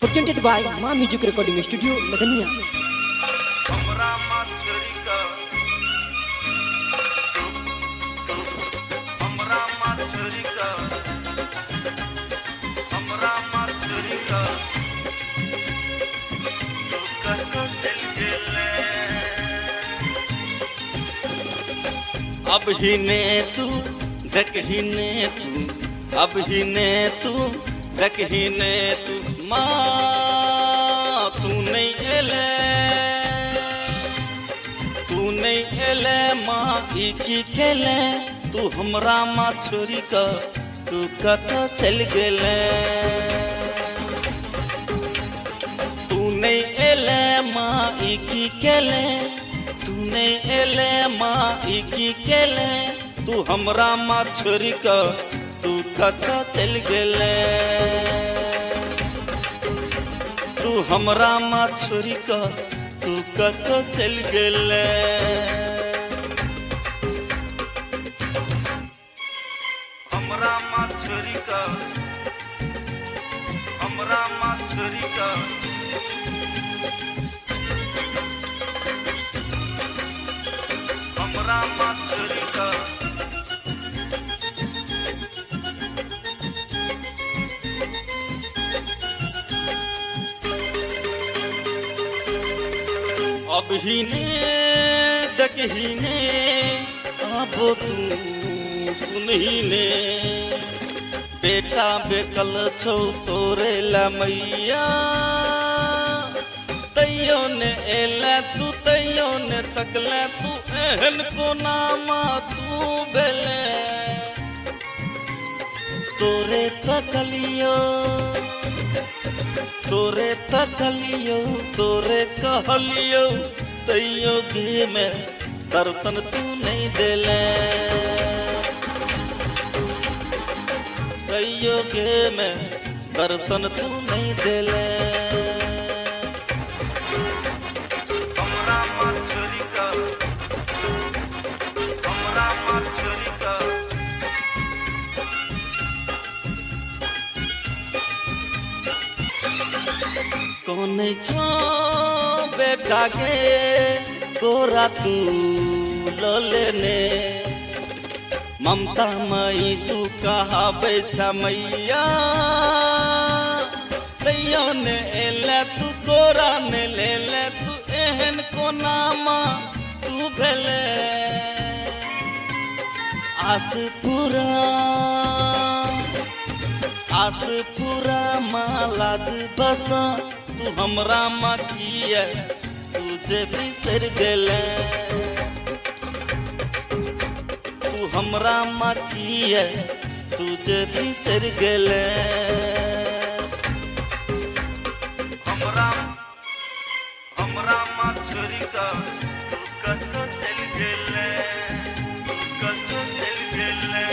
presented by Ma Music Recording Studio, Ladania. अब ही ने तू देख ही ने तू अब ही ने तू देख ही ने तू माँ तू नहीं एले माँ की खेले तू हमरा माँ छोरी का तू कत चल गेले तू नहीं एले माँ की खेले तू नहीं एले माँ की खेले तू हमरा माँ छोरी का तू कता चल गेले तू हमरा माँ छोरी का तू कता चल गेले हमरा माँ छोरी का हमरा माँ छोरी का हमरा माँ छोरी का अब ही ने देख ही ने अब तू सुन ही ने बेटा बेकल छो तोरे ला मैया तैयो ने एला तू तैयो ने तकला तू एहन को नामा तू बेले तोरे तकलियो तोरे तकलियो तोरे कहलियो तैयो घी में दर्शन तू नहीं देले तैयो घी में दर्शन तू नहीं देले हमरा माँ छोरी का हमरा माँ छोरी का कौन छो बेटा के तोरा तू लो लेने ममता मई तू कहा बैठा मैया तैयो ने एले तू तोरा ने ले ले तू एहन को नामा तू भेले आस पूरा मालाज बचा तू हमरा माँ किए तुझे बिसर गेले तू हमरा माँ किए तुझे बिसर गेले हमरा माँ छोरी का तू कतो चल गेले तू कतो चल गेले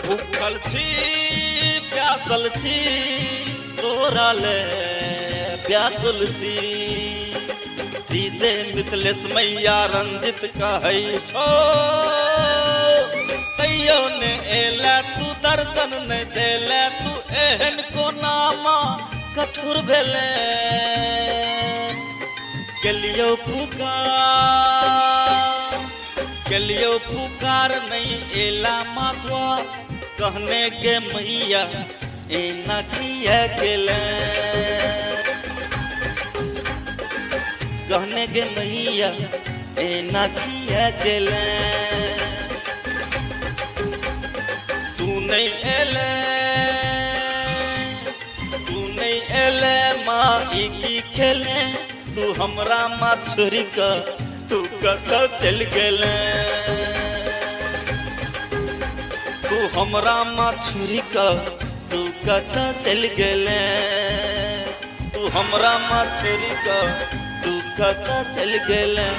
भूखल छी प्यासल छी तोरा ले प्यासल छी डीजे मिथिलेश मैया रंजित कहै छो तैयो ने एला तू दर्शन ने देले तू एहन को नामा कठोर भेले केलियो पुकार नहीं एला माधवा कहने के मैया ए ना किया गेले कहने के मैया ए ना किया गेले तू नहीं एले माँ की खेले तू हमरा माँ छोरी का तू कतो चल गेले तू हमरा माँ छोरी का तू कतो चल गेले तू हमरा माँ छोरी का तू कतो चल गेले